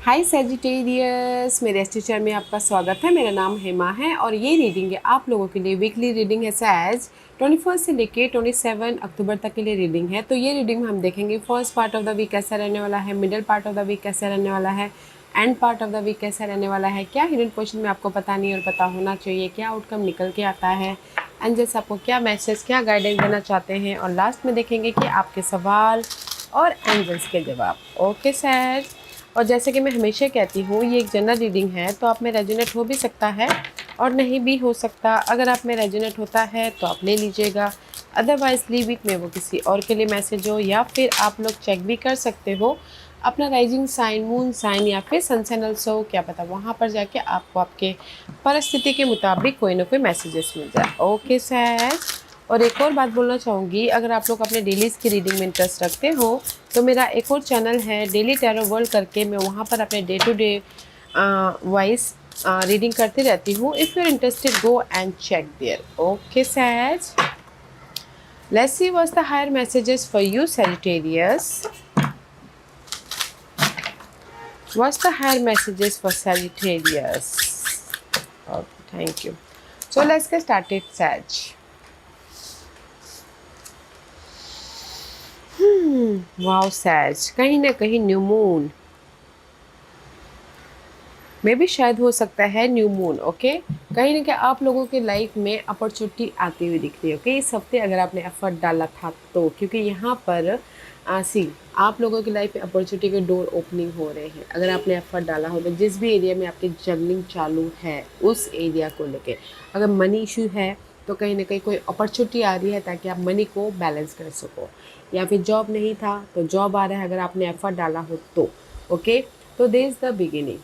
हाय Sagittarius, मेरे इस teacher में आपका स्वागत है। मेरा नाम हेमा है और ये रीडिंग है आप लोगों के लिए। वीकली रीडिंग है सैज 21 से लेके 27 अक्टूबर तक के लिए रीडिंग है। तो ये रीडिंग में हम देखेंगे first part of the week कैसा रहने वाला है, middle part of the week कैसा रहने वाला है, end part of the week कैसा रहने वाला है, क्या हिडन क्वेश्चन में आपको पता नहीं और पता होना चाहिए, क्या आउटकम निकल के आता है, एंड जैसे आपको क्या मैसेज, क्या गाइडेंस देना चाहते हैं, और लास्ट में देखेंगे कि आपके सवाल और एंजल्स के जवाब। ओके सैज। और जैसे कि मैं हमेशा कहती हूँ, ये एक जनरल रीडिंग है, तो आप में रेजोनेट हो भी सकता है और नहीं भी हो सकता। अगर आप में रेजोनेट होता है तो आप ले लीजिएगा, अदरवाइज लीव इट में वो किसी और के लिए मैसेज हो, या फिर आप लोग चेक भी कर सकते हो अपना राइजिंग साइन, मून साइन या फिर सन साइन ऑल्सो, क्या पता वहाँ पर जाके आपको आपके परिस्थिति के मुताबिक कोई ना कोई मैसेजेस मिल जाए। ओके सैज। और एक और बात बोलना चाहूँगी, अगर आप लोग अपने डेलीज़ की रीडिंग में इंटरेस्ट रखते हो तो मेरा एक और चैनल है डेली टैरो वर्ल्ड करके, मैं वहाँ पर अपने day to day wise reading करती रहती हूँ। If you are interested go and check there. Okay Sag, let's see what's the higher messages for you Sagittarius. What's the higher messages for Sagittarius? Okay, thank you. So let's get started, Sag. Wow, Sag. कहीं ना कहीं new moon में भी शायद हो सकता है new moon. Okay, कहीं ना कहीं आप लोगों के लाइफ में अपॉर्चुनिटी आती हुई दिख रही है। ओके, इस हफ्ते अगर आपने एफर्ट डाला था तो, क्योंकि यहाँ पर सी आप लोगों की लाइफ में अपॉर्चुनिटी के डोर ओपनिंग हो रहे हैं। अगर आपने एफर्ट डाला हो तो जिस भी एरिया में आपकी जर्निंग चालू है उस एरिया को लेके, अगर मनी इशू है तो कहीं ना कहीं कोई अपॉर्चुनिटी आ रही है ताकि आप मनी को बैलेंस कर सको, या फिर जॉब नहीं था तो जॉब आ रहा है अगर आपने एफर्ट डाला हो तो। ओके, तो there is the beginning,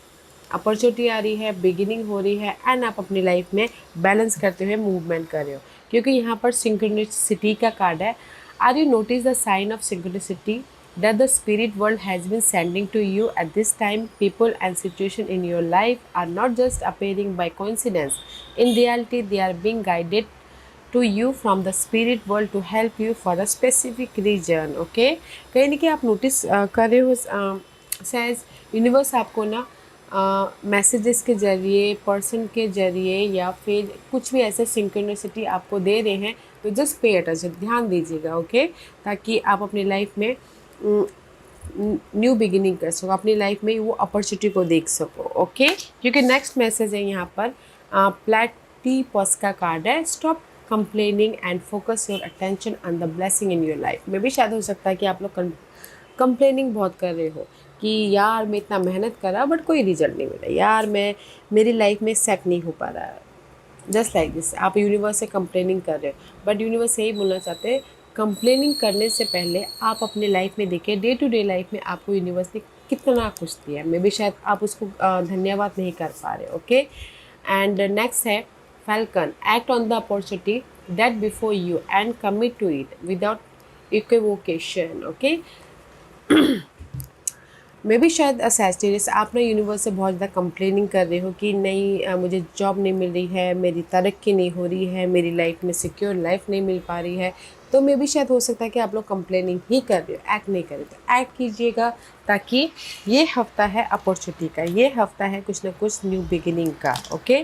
opportunity आ रही है, बिगिनिंग हो रही है, एंड आप अपनी लाइफ में बैलेंस करते हुए मूवमेंट कर रहे हो, क्योंकि यहाँ पर सिंक्रोनिसिटी का कार्ड है। Are you notice the sign of synchronicity that the spirit world has been sending to you at this time? People and situation in your life are not just appearing by coincidence. In reality, they are being guided to you from the spirit world to help you for a specific reason. Okay, कहीं ना कहीं आप notice कर रहे हो शायद universe आपको ना मैसेजेस के ज़रिए, पर्सन के ज़रिए, या फिर कुछ भी ऐसे सिंक्रोनिसिटी आपको दे रहे हैं। तो जस्ट पे अटेंशन, ध्यान दीजिएगा। ओके, ताकि आप अपनी लाइफ में न्यू बिगिनिंग कर सको, अपनी लाइफ में वो अपॉर्चुनिटी को देख सको। ओके, क्योंकि नेक्स्ट मैसेज है यहाँ पर प्लैटिपस का कार्ड है। Stop complaining and focus your attention on the blessing in your life. में भी शायद हो सकता है कि आप लोग कंप्लेनिंग बहुत कर रहे हो कि यार मैं इतना मेहनत करा बट कोई रिजल्ट नहीं मिला, यार मेरी लाइफ में सेट नहीं हो पा रहा है। जस्ट लाइक दिस, आप यूनिवर्स से कंप्लेनिंग कर रहे हो, बट यूनिवर्स यही बोलना चाहते हैं, कंप्लेनिंग करने से पहले आप अपने लाइफ में देखें, डे टू डे लाइफ में आपको यूनिवर्स ने कितना कुछ दिया है। मे बी शायद आप उसको धन्यवाद नहीं कर पा रहे। ओके, एंड नेक्स्ट है falcon. Act on the opportunity that before you and commit to it without equivocation. Okay, मैं भी शायद सैजिटेरियस आप ना यूनिवर्स से बहुत ज़्यादा कंप्लेनिंग कर रहे हो कि नहीं मुझे जॉब नहीं मिल रही है, मेरी तरक्की नहीं हो रही है, मेरी लाइफ में सिक्योर लाइफ नहीं मिल पा रही है। तो मैं भी शायद हो सकता है कि आप लोग कंप्लेनिंग ही कर रहे हो, एक्ट नहीं कर रहे। तो एक्ट कीजिएगा, ताकि ये हफ्ता है अपॉर्चुनिटी का, ये हफ्ता है कुछ ना कुछ न्यू बिगिनिंग का। ओके,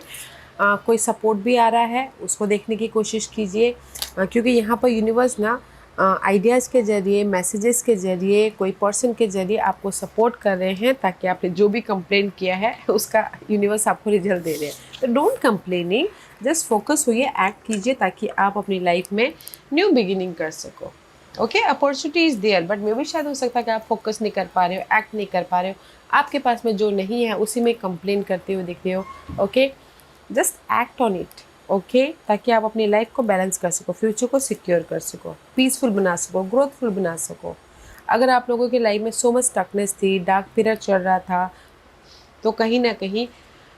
कोई सपोर्ट भी आ रहा है उसको देखने की कोशिश कीजिए, क्योंकि यहाँ पर यूनिवर्स ना आइडियाज़ के ज़रिए, मैसेजेस के ज़रिए, कोई पर्सन के ज़रिए आपको सपोर्ट कर रहे हैं, ताकि आपने जो भी कंप्लेन किया है उसका यूनिवर्स आपको रिजल्ट दे रहे हैं। तो डोंट कंप्लेनिंग, जस्ट फोकस होइए, एक्ट कीजिए, ताकि आप अपनी लाइफ में न्यू बिगिनिंग कर सको। Okay, opportunity is there, but may भी शायद हो सकता है कि आप फोकस नहीं कर पा रहे हो, एक्ट नहीं कर पा रहे हो, आपके पास में जो नहीं है उसी में कंप्लेन करते हुए दिख रहे हो। Okay, just act on it. Okay, ताकि आप अपनी लाइफ को बैलेंस कर सको, फ्यूचर को सिक्योर कर सको, पीसफुल बना सको, ग्रोथफुल बना सको। अगर आप लोगों की लाइफ में सो मच स्टकनेस थी, डार्क पीरियड चल रहा था, तो कहीं ना कहीं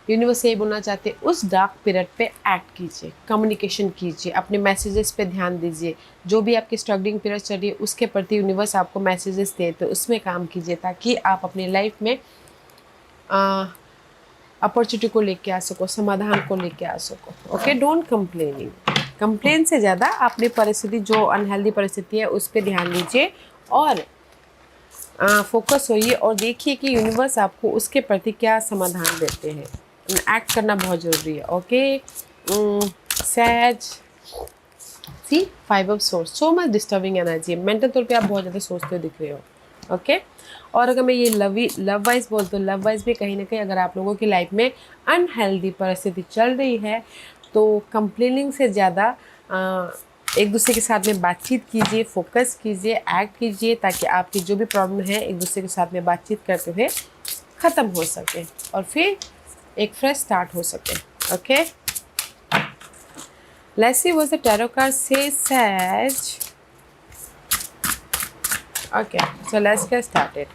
यूनिवर्स यही बोलना चाहते हैं, उस डार्क पीरियड पे एक्ट कीजिए, कम्युनिकेशन कीजिए, अपने मैसेजेस पे ध्यान दीजिए। जो भी आपकी स्ट्रगलिंग पीरियड चल रही है उसके प्रति यूनिवर्स आपको मैसेजेस दे, तो उसमें काम कीजिए, ताकि आप अपनी लाइफ में अपॉर्चुनिटी को लेके आ सको, समाधान को लेके आ सको। ओके, डोंट कंप्लेनिंग, कंप्लेन से ज़्यादा अपनी परिस्थिति, जो अनहेल्दी परिस्थिति है उस पर ध्यान दीजिए, और फोकस होइए और देखिए कि यूनिवर्स आपको उसके प्रति क्या समाधान देते हैं। एक्ट करना बहुत ज़रूरी है। Okay, Sag, see 5 of swords, so much disturbing energy, mental तौर पे आप बहुत ज़्यादा सोचते हुए दिख रहे हो। ओके, और अगर मैं ये लव वाइज बोलती हूँ, लव वाइज भी कहीं ना कहीं अगर आप लोगों की लाइफ में अनहेल्दी परिस्थिति चल रही है तो कंप्लेनिंग से ज़्यादा एक दूसरे के साथ में बातचीत कीजिए, फोकस कीजिए, एक्ट कीजिए, ताकि आपकी जो भी प्रॉब्लम है एक दूसरे के साथ में बातचीत करते हुए ख़त्म हो सके और फिर एक फ्रेश स्टार्ट हो सके। Okay, let's see what the tarot card says, Sag. Okay, so let's get started.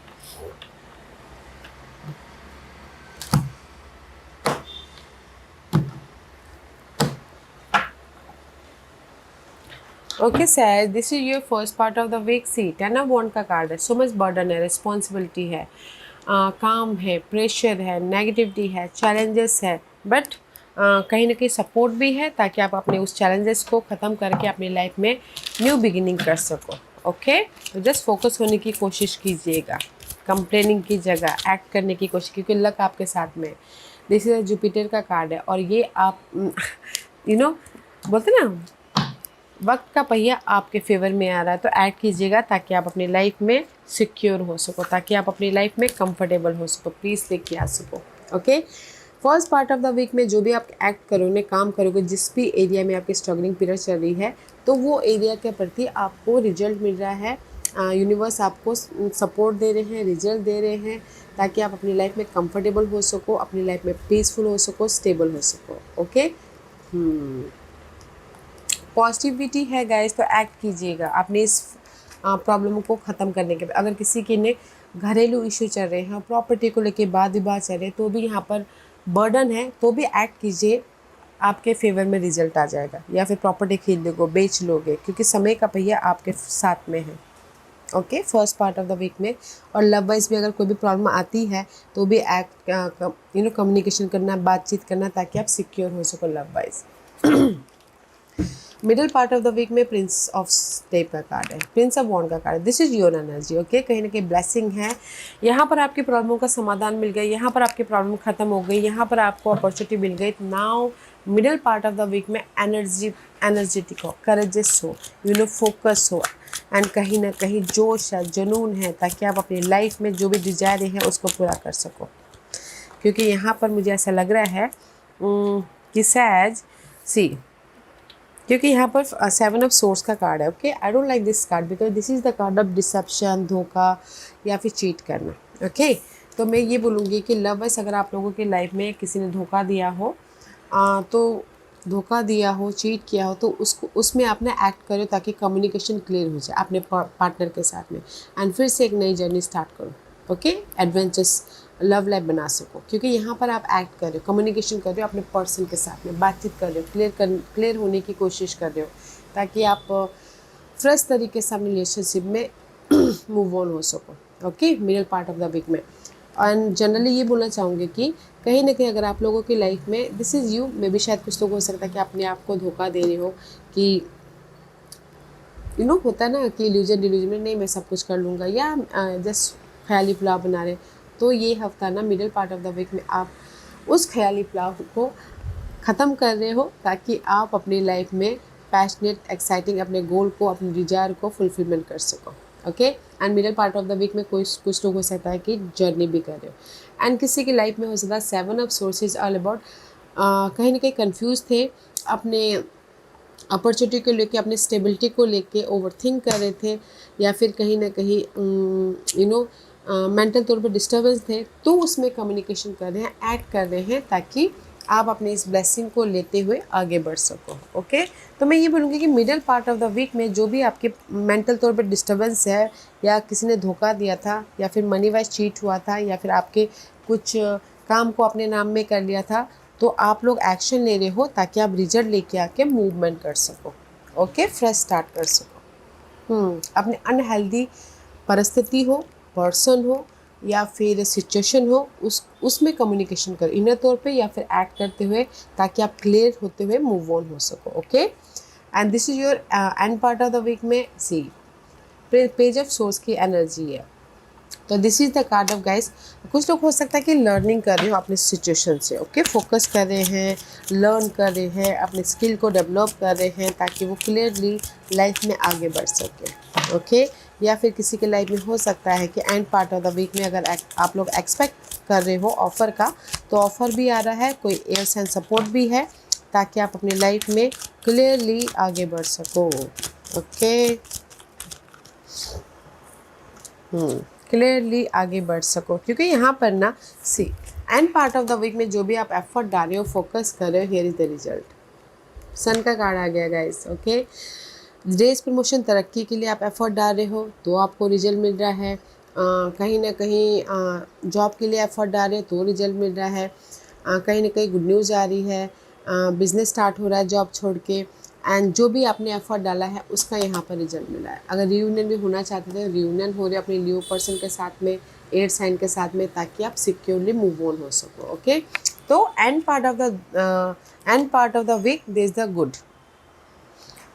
Okay, Sag, this is your first part of the week. See, 10 of Wands का कार्ड है, so much burden है, responsibility है, काम है, pressure है, negativity है, challenges है, but कहीं ना कहीं सपोर्ट भी है ताकि आप अपने उस चैलेंजेस को ख़त्म करके अपनी लाइफ में न्यू बिगिनिंग कर सको। ओके, तो जस्ट फोकस होने की कोशिश कीजिएगा, कंप्लेनिंग की जगह एक्ट करने की कोशिश, क्योंकि लक आपके साथ में। दिस इज जुपिटर का कार्ड है और ये आप बोलते ना वक्त का पहिया आपके फेवर में आ रहा है, तो एक्ट कीजिएगा ताकि आप अपनी लाइफ में सिक्योर हो सको, ताकि आप अपनी लाइफ में कंफर्टेबल हो सको, पीस लेके आ सको। Okay, first part of the week में जो भी आप एक्ट करोगे, काम करोगे, जिस भी एरिया में आपकी स्ट्रगलिंग पीरियड चल रही है, तो वो एरिया के प्रति आपको रिजल्ट मिल रहा है। यूनिवर्स आपको सपोर्ट दे रहे हैं, रिजल्ट दे रहे हैं, ताकि आप अपनी लाइफ में कंफर्टेबल हो सको, अपनी लाइफ में पीसफुल हो सको, स्टेबल हो सको। ओके, पॉजिटिविटी है गाइस, तो एक्ट कीजिएगा अपने इस प्रॉब्लम को ख़त्म करने के बाद। अगर किसी के ने घरेलू इशू चल रहे हैं, प्रॉपर्टी को लेके वाद विवाद चल रहे हैं, तो भी यहाँ पर बर्डन है, तो भी एक्ट कीजिए, आपके फेवर में रिजल्ट आ जाएगा। या फिर प्रॉपर्टी खरीद लोगे, बेच लोगे, क्योंकि समय का पहिया आपके साथ में है। Okay, first part of the week में। और लव वाइज भी अगर कोई भी प्रॉब्लम आती है तो भी एक्ट कम्युनिकेशन करना, बातचीत करना, ताकि आप सिक्योर हो सको love wise. Middle part of the week में प्रिंस ऑफ स्टेप का कार्ड है, प्रिंस ऑफ वॉन्ड का कार्ड है। This is your energy. Okay, कहीं ना कहीं ब्लेसिंग है, यहाँ पर आपकी प्रॉब्लम का समाधान मिल गया, यहाँ पर आपकी प्रॉब्लम खत्म हो गई, यहाँ पर आपको अपॉर्चुनिटी मिल गई। Now middle part of the week में एनर्जेटिक हो, करेजियस हो, फोकस हो, एंड कहीं ना कहीं जोश है, जुनून है, ताकि आप अपनी लाइफ में जो भी डिजायर है उसको पूरा कर सको। क्योंकि यहाँ पर मुझे ऐसा लग रहा है कि सैज सी, क्योंकि यहाँ पर 7 ऑफ सोर्स का कार्ड है। Okay, I don't like this card because this is the card of deception, धोखा या फिर चीट करना। ओके, तो मैं ये बोलूँगी कि लव वाइज अगर आप लोगों की लाइफ में किसी ने धोखा दिया हो, चीट किया हो, तो उसको उसमें आपने एक्ट करो ताकि कम्युनिकेशन क्लियर हो जाए अपने पार्टनर के साथ में, एंड फिर से एक नई जर्नी स्टार्ट करो। ओके, एडवेंचर्स लव लाइफ बना सको, क्योंकि यहाँ पर आप एक्ट कर रहे हो, कम्युनिकेशन कर रहे हो, अपने पर्सन के साथ में बातचीत कर रहे हो, क्लियर होने की कोशिश कर रहे हो, ताकि आप फ्रेश तरीके से अपनी रिलेशनशिप में मूव ऑन हो सको। Okay, middle part of the week में। एंड जनरली ये बोलना चाहूँगी कि कहीं ना कहीं अगर आप लोगों की लाइफ में दिस इज़ यू, मे भी शायद कुछ लोगों को हो सकता है कि अपने आप को धोखा दे रहे हो, कि होता है ना कि इल्यूजन में नहीं मैं सब कुछ कर लूँगा, या जस्ट ख्याली पुलाव बना रहे। तो ये हफ्ता ना middle part of the week में आप उस ख्याली पुलाव को ख़त्म कर रहे हो, ताकि आप अपनी लाइफ में पैशनेट, एक्साइटिंग अपने गोल को, अपने डिजायर को फुलफिलमेंट कर सको। Okay, and middle part of the week में कुछ लोग हो सकता है कि जर्नी भी कर रहे हो, एंड किसी की लाइफ में हो सकता है 7 ऑफ सोर्सेज ऑल अबाउट कहीं ना कहीं कंफ्यूज थे, अपने अपॉर्चुनिटी को लेके, अपने स्टेबिलिटी को लेके ओवरथिंक कर रहे थे, या फिर कहीं ना कहीं मेंटल तौर पे डिस्टर्बेंस थे, तो उसमें कम्युनिकेशन कर रहे हैं, एक्ट कर रहे हैं, ताकि आप अपने इस ब्लेसिंग को लेते हुए आगे बढ़ सको। ओके, तो मैं ये बोलूँगी कि middle part of the week में जो भी आपके मेंटल तौर पे डिस्टर्बेंस है, या किसी ने धोखा दिया था, या फिर मनी वाइज चीट हुआ था, या फिर आपके कुछ काम को अपने नाम में कर लिया था, तो आप लोग एक्शन ले रहे हो ताकि आप रिजल्ट लेके आके मूवमेंट कर सको। ओके, फ्रेश स्टार्ट कर सको। अपने अनहेल्दी परिस्थिति हो, पर्सन हो, या फिर सिचुएशन हो, उसमें कम्युनिकेशन कर, इनर तौर पे या फिर एक्ट करते हुए, ताकि आप क्लियर होते हुए मूव ऑन हो सको। Okay, and this is your end part of the week में सी पेज ऑफ सोर्स की एनर्जी है। तो this is the card of guys. कुछ लोग हो सकता है कि लर्निंग कर रहे हो अपने सिचुएशन से, ओके, फोकस कर रहे हैं, लर्न कर रहे हैं, अपने स्किल को डेवलप कर रहे हैं ताकि वो क्लियरली लाइफ में आगे बढ़ सके, ओके। या फिर किसी के लाइफ में हो सकता है कि end part of the week में अगर आप लोग एक्सपेक्ट कर रहे हो ऑफ़र का, तो ऑफ़र भी आ रहा है, कोई एयर्स एंड सपोर्ट भी है ताकि आप अपनी लाइफ में क्लियरली आगे बढ़ सको, ओके। क्लियरली आगे बढ़ सको, क्योंकि यहाँ पर ना see end part of the week में जो भी आप एफर्ट डाल रहे हो, फोकस कर रहे हो, हियर इज द रिजल्ट। सन का कार्ड आ गया गाइस, ओके। रेस प्रमोशन तरक्की के लिए आप एफर्ट डाल रहे हो तो आपको रिजल्ट मिल रहा है। कहीं ना कहीं जॉब के लिए एफर्ट डाल रहे हो तो रिजल्ट मिल रहा है। कहीं ना कहीं गुड न्यूज़ आ रही है, बिजनेस स्टार्ट हो रहा है जॉब छोड़ के, एंड जो भी आपने एफर्ट डाला है उसका यहाँ पर रिजल्ट मिला है। अगर रियूनियन भी होना चाहते थे, रियूनियन हो रहे अपने लियो पर्सन के साथ में, एयर साइन के साथ में, ताकि आप सिक्योरली मूव ऑन हो सको, ओके। तो end part of the week there is the good.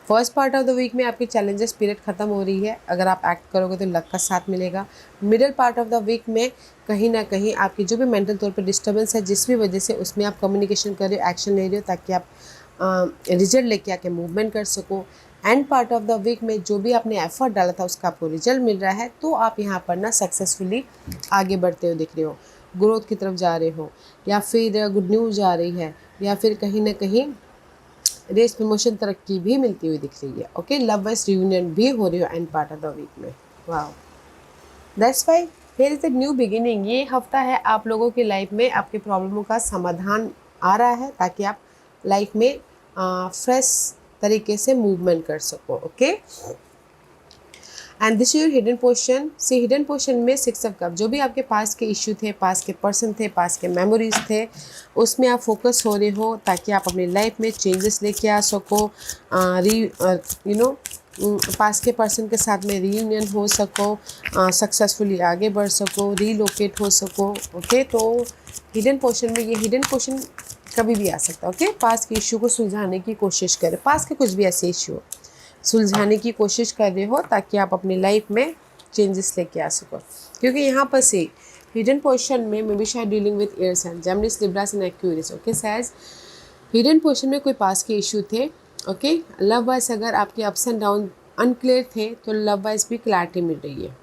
First part of the week में आपकी चैलेंजेस पीरियड ख़त्म हो रही है, अगर आप एक्ट करोगे तो लक का साथ मिलेगा। Middle part of the week में कहीं ना कहीं आपकी जो भी मेंटल तौर पे डिस्टर्बेंस है, जिस भी वजह से, उसमें आप कम्युनिकेशन कर रहे हो, एक्शन ले रहे हो ताकि आप रिजल्ट लेके आके मूवमेंट कर सको। End part of the week में जो भी आपने एफर्ट डाला था उसका आपको रिजल्ट मिल रहा है, तो आप यहाँ पर ना सक्सेसफुली आगे बढ़ते हुए दिख रहे हो, ग्रोथ की तरफ जा रहे हो, या फिर गुड न्यूज़ आ रही है, या फिर कहीं ना कहीं रेस प्रमोशन तरक्की भी मिलती हुई दिख रही है, ओके। लव वाइज रियूनियन भी हो रही हो end part of the week में, wow, that's why here is the new beginning. ये हफ्ता है आप लोगों की लाइफ में आपकी प्रॉब्लमों का समाधान आ रहा है ताकि आप लाइफ में फ्रेश तरीके से मूवमेंट कर सको, okay. And this your hidden portion. See hidden portion में 6 ऑफ कप, जो भी आपके पास के इश्यू थे, पास के पर्सन थे, पास के मेमोरीज थे, उसमें आप फोकस हो रहे हो ताकि आप अपनी लाइफ में चेंजेस लेके आ सको, पास के पर्सन के साथ में रीयूनियन हो सको, सक्सेसफुली आगे बढ़ सको, रीलोकेट हो सको, ओके। तो हिडन पोर्शन में, ये हिडन पोर्शन कभी भी आ सकता है, ओके। पास के इश्यू को सुलझाने की कोशिश करें, पास के कुछ भी ऐसे इश्यू हो, सुलझाने की कोशिश कर रहे हो ताकि आप अपनी लाइफ में चेंजेस लेके आ सको। क्योंकि यहाँ पर से हिडन पोर्शन में मे बी शायद dealing with air sign, Gemini, Libra and Aquarius, okay. Sag hidden portion में कोई पास के इशू थे, ओके। लव वाइज अगर आपके अप्स एंड डाउन अनक्लियर थे तो लव वाइज भी क्लैरिटी मिल रही है।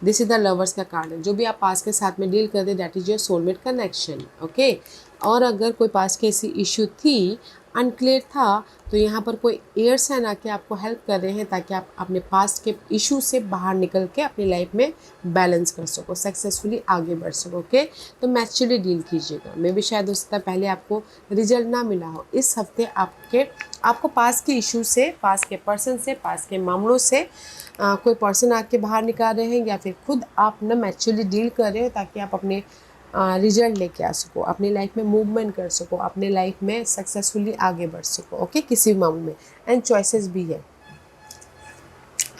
दिस इज द लवर्स का कार्ड है। जो भी आप पास के साथ में डील करते, that is your soulmate connection, okay. और अगर कोई पास की ऐसी इशू थी, अनक्लियर था, तो यहाँ पर कोई एयर साइन आके आपको हेल्प कर रहे हैं ताकि आप अपने पास के इशू से बाहर निकल के अपनी लाइफ में बैलेंस कर सको, सक्सेसफुली आगे बढ़ सको, ओके। तो मैच्योरली डील कीजिएगा। मे भी शायद उससे पहले आपको रिजल्ट ना मिला हो, इस हफ्ते आपको पास के इशू से, पास के पर्सन से, पास के मामलों से कोई पर्सन आके बाहर निकाल रहे हैं, या फिर खुद आप ना मैच्योरली डील कर रहे हो ताकि आप अपने रिजल्ट लेके आ सको, अपनी लाइफ में मूवमेंट कर सको, अपने लाइफ में सक्सेसफुली आगे बढ़ सको, ओके। किसी भी मामले में एंड चॉइसेस भी है।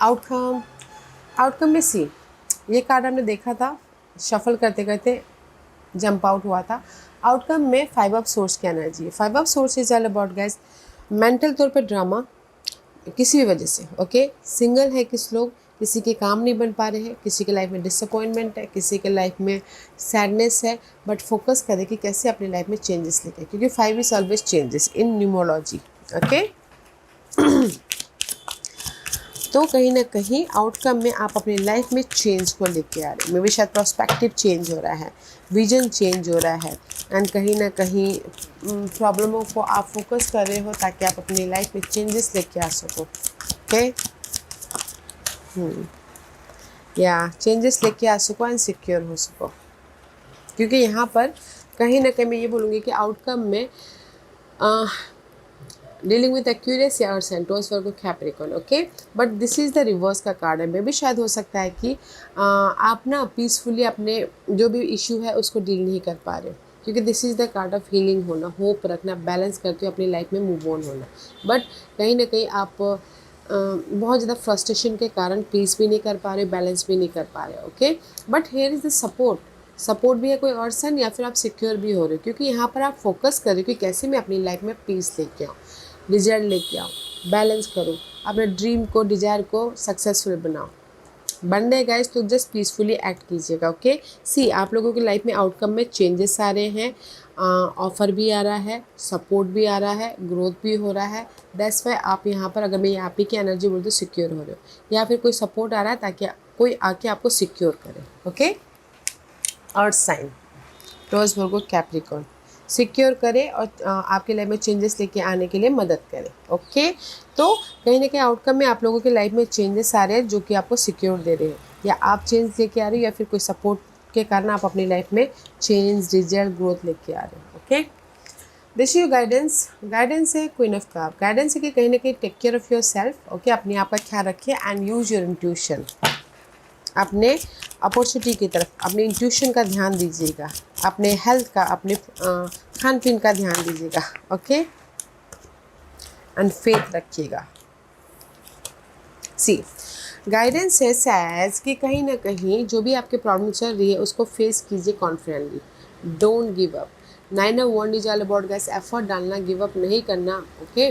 आउटकम में सी, ये कार्ड हमने देखा था, शफल करते करते जंप आउट हुआ था। आउटकम में 5 ऑफ सोर्स की एनर्जी है। 5 of source is all about guys mental तौर पे ड्रामा किसी भी वजह से, ओके। सिंगल है किस लोग, किसी के काम नहीं बन पा रहे हैं, किसी के लाइफ में डिसअपॉइंटमेंट है, किसी के लाइफ में सैडनेस है, बट फोकस करें कि कैसे अपनी लाइफ में चेंजेस लेके, क्योंकि 5 is always changes in numerology, okay. तो कहीं ना कहीं आउटकम में आप अपनी लाइफ में चेंज को लेके आ रहे हैं। मे बी शायद प्रोस्पेक्टिव चेंज हो रहा है, विजन चेंज हो रहा है, एंड कहीं ना कहीं प्रॉब्लमों को आप फोकस कर रहे हो ताकि आप अपनी लाइफ में चेंजेस लेके आ सको, ओके। या चेंजेस लेके आ सको एंड सिक्योर हो सको, क्योंकि यहाँ पर कहीं ना कहीं मैं ये बोलूँगी कि आउटकम में डीलिंग विद एक्यूरेस या अर्थ सेंटोस Virgo Capricorn, okay. But this is the reverse का कार्ड है। मे भी शायद हो सकता है कि आप ना पीसफुली अपने जो भी इशू है उसको डील नहीं कर पा रहे, क्योंकि this is the card of healing होना, होप रखना, बैलेंस करते हुए अपनी लाइफ में मूव ऑन होना। बट कहीं ना कहीं आप बहुत ज़्यादा फ्रस्ट्रेशन के कारण पीस भी नहीं कर पा रहे, बैलेंस भी नहीं कर पा रहे, okay. But here is the support भी है कोई पर्सन, या फिर आप सिक्योर भी हो रहे हो, क्योंकि यहाँ पर आप फोकस कर रहे हो कि कैसे मैं अपनी लाइफ में पीस लेके आऊँ, रिजल्ट लेके आओ, बैलेंस करो, अपने ड्रीम को, डिज़ायर को सक्सेसफुल बनाओ, बन रहे गाइस तो जस्ट पीसफुली एक्ट कीजिएगा। ओके सी, आप लोगों की लाइफ में आउटकम में चेंजेस आ रहे हैं, ऑफर भी आ रहा है, सपोर्ट भी आ रहा है, ग्रोथ भी हो रहा है। दैट्स वाई आप यहाँ पर, अगर मैं यहाँ पे की एनर्जी बोलती हूँ, सिक्योर हो रहे हो, या फिर कोई सपोर्ट आ रहा है ताकि कोई आके आपको सिक्योर करे। Okay, earth sign Taurus Virgo Capricorn secure करे और आपके लाइफ में चेंजेस लेके आने के लिए मदद करे। ओके, तो कहीं ना कहीं आउटकम में आप लोगों की लाइफ में चेंजेस आ रहे हैं जो कि आपको सिक्योर दे रहे हैं, या आप चेंज लेके आ रहे हो, या फिर कोई सपोर्ट के कारण आप अपनी लाइफ में चेंज, रिजल्ट, ग्रोथ लेके आ रहे हो। Okay, this you guidance. Guidance है क्वीन ऑफ कप। गाइडेंस है कि कहीं ना कहीं take care of yourself. Okay, अपने आप का ख्याल रखिए एंड यूज योर इंट्यूशन। अपने अपॉर्चुनिटी की तरफ, अपने इंट्यूशन का ध्यान दीजिएगा, अपने हेल्थ का, अपने खान पीन का ध्यान दीजिएगा। ओके, एंड फेथ रखिएगा। सी, गाइडेंस है सैज कि कहीं ना कहीं जो भी आपके प्रॉब्लम चल रही है उसको फेस कीजिए confidently. Don't give up. Nine one is all about guys effort डालना, गिव अप नहीं करना। ओके,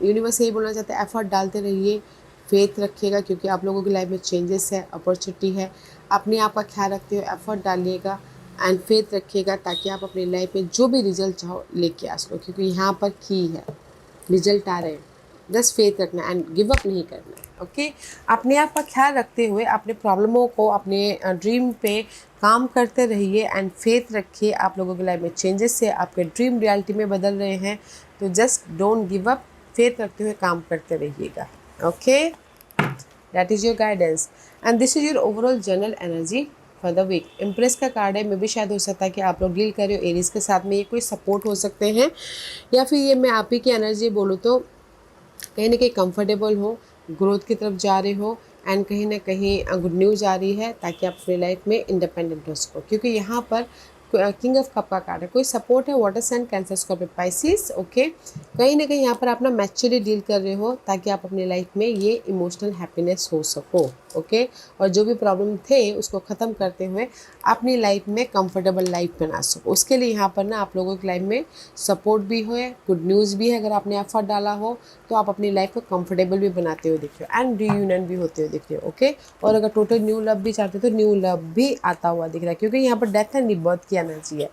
यूनिवर्स यही बोलना चाहता है, एफर्ट डालते रहिए, फेथ रखिएगा, क्योंकि आप लोगों की लाइफ में चेंजेस है, अपॉर्चुनिटी है। अपने आप का ख्याल रखते हुए एफर्ट डालिएगा एंड फेथ रखिएगा, ताकि आप अपनी लाइफ में जो भी रिजल्ट चाहो लेके आ सको, क्योंकि यहाँ पर की है, रिजल्ट आ रहे हैं। जस्ट फेथ रखना एंड गिव अप नहीं करना। ओके, अपने आप का ख्याल रखते हुए अपने प्रॉब्लमों को, अपने ड्रीम पे काम करते रहिए एंड फेथ रखिए। आप लोगों की लाइफ में चेंजेस से आपके ड्रीम रियलिटी में बदल रहे हैं, तो just don't give up, faith रखते हुए काम करते रहिएगा। Okay, that is your guidance and this is your overall general energy for the week. Empress का कार्ड है, मे भी शायद हो सकता है कि आप लोग डील कर रहे हो एरीज के साथ में, ये कोई सपोर्ट हो सकते हैं, या फिर ये मैं आप ही की एनर्जी बोलूँ तो कहीं ना कहीं कंफर्टेबल हो, ग्रोथ की तरफ जा रहे हो एंड कहीं ना कहीं गुड न्यूज़ आ रही है, ताकि आप अपनी लाइफ में इंडिपेंडेंट हो सको, क्योंकि यहाँ पर किंग ऑफ कप का कार्ड है। कोई सपोर्ट है, water sign, Cancer, Scorpio, Pisces. Okay, कहीं ना कहीं यहाँ पर आप ना मैच्योरली डील कर रहे हो, ताकि आप अपनी लाइफ में ये इमोशनल हैप्पीनेस हो सको। ओके, और जो भी प्रॉब्लम थे उसको ख़त्म करते हुए अपनी लाइफ में कंफर्टेबल लाइफ बना सको। उसके लिए यहाँ पर ना आप लोगों की लाइफ में सपोर्ट भी हो, गुड न्यूज़ भी है। अगर आपने एफर्ट डाला हो तो आप अपनी लाइफ को कंफर्टेबल भी बनाते हुए दिख रहे हो एंड रीयूनियन भी होते हुए दिख रहे हो। ओके, और अगर टोटल न्यू लव भी चाहते हो तो न्यू लव भी आता हुआ दिख रहा है, क्योंकि यहाँ पर डेथ एंड रिबर्थ की एनर्जी है।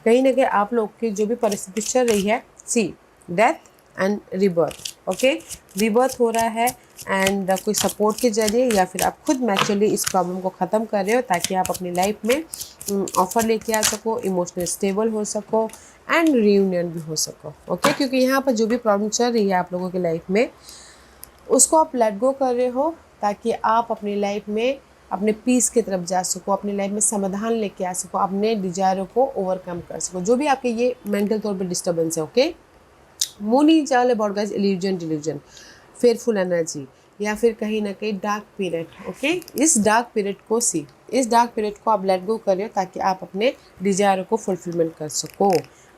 कहीं ना कहीं आप लोग की जो भी परिस्थिति चल रही है, see, death and rebirth. Okay, rebirth हो रहा है एंड कोई सपोर्ट के जरिए, या फिर आप खुद नेचुरली इस प्रॉब्लम को ख़त्म कर रहे हो, ताकि आप अपनी लाइफ में ऑफर लेके आ सको, इमोशनल स्टेबल हो सको एंड रीयूनियन भी हो सको। ओके, क्योंकि यहाँ पर जो भी प्रॉब्लम चल रही है आप लोगों की लाइफ में, उसको आप लेट गो कर रहे हो, ताकि आप अपनी लाइफ में अपने पीस की तरफ जा सको, अपनी लाइफ में समाधान लेके आ सको, अपने डिजायरों को ओवरकम कर सको, जो भी आपके ये मेंटल तौर पर डिस्टर्बेंस है। Okay, moon is all about guys illusion, delusion, fearful energy, या फिर कहीं ना कहीं डार्क पीरियड। ओके, इस डार्क पीरियड को इस डार्क पीरियड को आप लेट गो कर रहे हो, ताकि आप अपने डिजायरों को फुलफिलमेंट कर सको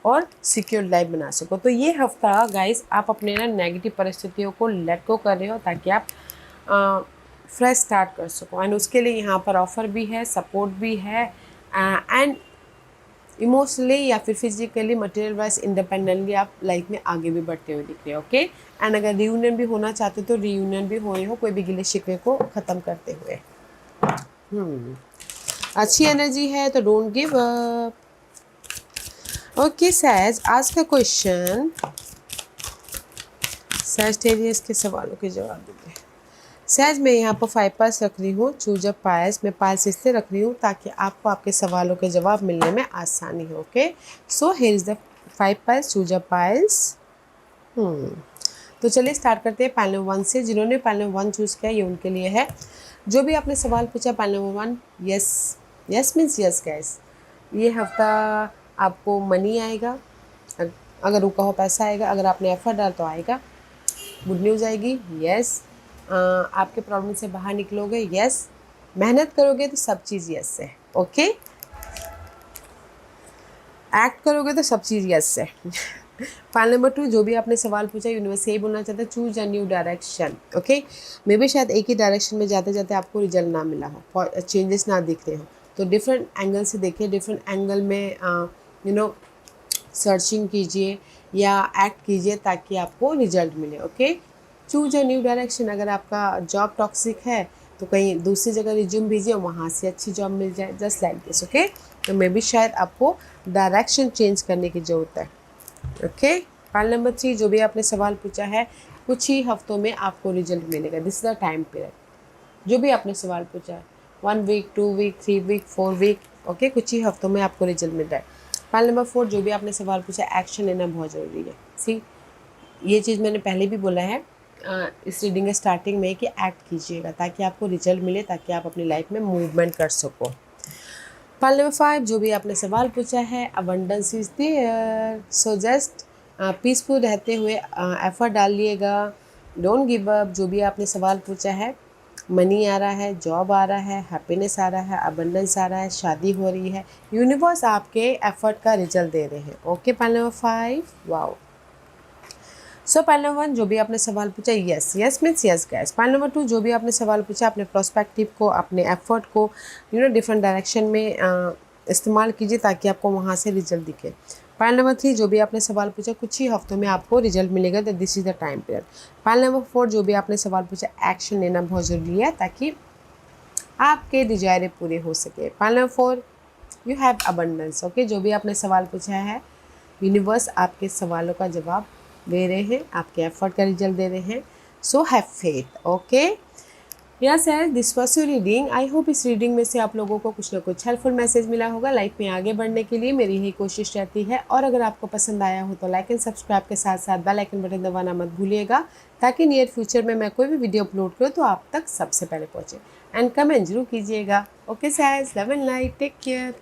और सिक्योर लाइफ बना सको। तो ये हफ्ता गाइस आप अपने ना नेगेटिव परिस्थितियों को लेट गो कर रहे हो, ताकि आप फ्रेश स्टार्ट कर सको एंड उसके लिए यहाँ पर ऑफर भी है, सपोर्ट भी है एंड इमोशनली या फिर फिजिकली, मटेरियल वाइज इंडिपेंडेंटली आप लाइफ में आगे भी बढ़ते हुए दिख रहे हो। ओके, एंड अगर रीयूनियन भी होना चाहते हो तो रीयूनियन भी हो रहे हो, कोई भी गिले शिकवे को ख़त्म करते हुए। अच्छी एनर्जी है, तो डोंट गिव अप। ओके सैज, आज का क्वेश्चन सैजिटेरियस के सवालों के जवाब देंगे। सैज, मैं यहाँ पर 5 पास रख रही हूँ, चूज अ पायस। मैं पायस इसलिए रख रही हूँ ताकि आपको आपके सवालों के जवाब मिलने में आसानी हो। Okay, so here is the 5 piles, choose a piles. तो चलिए स्टार्ट करते हैं पैनल 1 से। जिन्होंने पैनल 1 चूज़ किया ये उनके लिए है। जो भी आपने सवाल पूछा panel 1, yes yes means yes gas. ये हफ्ता आपको मनी आएगा, अगर रुका हो पैसा आएगा, अगर आपने एफर्ट डाला तो आएगा, गुड न्यूज़ आएगी, यस। आपके प्रॉब्लम से बाहर निकलोगे, यस। मेहनत करोगे तो सब चीज़ यस है। ओके, एक्ट करोगे तो सब चीज़ यस है। फाइल नंबर 2, जो भी आपने सवाल पूछा यूनिवर्स यही बोलना चाहता है, choose a new direction. Okay, may भी शायद एक ही डायरेक्शन में जाते जाते आपको रिजल्ट ना मिला हो, चेंजेस ना दिख रहे हो, तो डिफरेंट एंगल से देखिए, डिफरेंट एंगल में सर्चिंग कीजिए या एक्ट कीजिए, ताकि आपको रिजल्ट मिले। Okay, choose a new direction. अगर आपका जॉब टॉक्सिक है तो कहीं दूसरी जगह रिज्यूम भेजिए और वहाँ से अच्छी जॉब मिल जाए, जस्ट लाइक दिस। ओके, तो मे बी शायद आपको डायरेक्शन चेंज करने की ज़रूरत है। ओके, फाइल नंबर 3, जो भी आपने सवाल पूछा है, कुछ ही हफ्तों में आपको रिजल्ट मिलेगा। This is the time period. जो भी आपने सवाल पूछा है, 1 week, 2 week, 3 week, 4 week, okay, कुछ ही हफ्तों में आपको रिजल्ट मिल रहा है। फाइल नंबर 4, जो भी आपने सवाल पूछा, एक्शन लेना बहुत ज़रूरी है। सी, ये चीज़ मैंने पहले भी बोला है इस रीडिंग के स्टार्टिंग में कि एक्ट कीजिएगा ताकि आपको रिजल्ट मिले, ताकि आप अपनी लाइफ में मूवमेंट कर सको। फाइल नंबर 5, जो भी आपने सवाल पूछा है, abundance is there, so just peaceful रहते हुए एफर्ट डालिएगा, डोंट गिव अप। जो भी आपने सवाल पूछा है, मनी आ रहा है, जॉब आ रहा है, हैप्पीनेस आ रहा है, अबंडेंस आ रहा है, शादी हो रही है, यूनिवर्स आपके एफर्ट का रिजल्ट दे रहे हैं। Okay, file number 5, wow. So file number 1, जो भी आपने सवाल पूछा, yes yes means yes guys. File number 2, जो भी आपने सवाल पूछा, अपने प्रोस्पेक्टिव को, अपने एफर्ट को डिफरेंट डायरेक्शन में इस्तेमाल कीजिए ताकि आपको वहाँ से रिजल्ट दिखे। फाइल नंबर 3, जो भी आपने सवाल पूछा, कुछ ही हफ्तों में आपको रिजल्ट मिलेगा, that this is the time period. File number 4, जो भी आपने सवाल पूछा, एक्शन लेना बहुत ज़रूरी है ताकि आपके डिजायरें पूरे हो सके। File number 4, you have abundance. Okay, जो भी आपने सवाल पूछा है, यूनिवर्स आपके सवालों का जवाब दे रहे हैं, आपके एफर्ट का रिजल्ट दे रहे हैं। So have faith. Okay, yes है, this was your reading. I hope इस रीडिंग में से आप लोगों को कुछ ना कुछ हेल्पफुल मैसेज मिला होगा। लाइफ में आगे बढ़ने के लिए मेरी ही कोशिश रहती है, और अगर आपको पसंद आया हो तो लाइक एंड सब्सक्राइब के साथ साथ बेल आइकन बटन दबाना मत भूलिएगा, ताकि नियर फ्यूचर में मैं कोई भी वीडियो अपलोड करूँ तो आप तक सबसे पहले पहुँचे। एंड कमेंट जरूर कीजिएगा। Okay size, love and light, take care.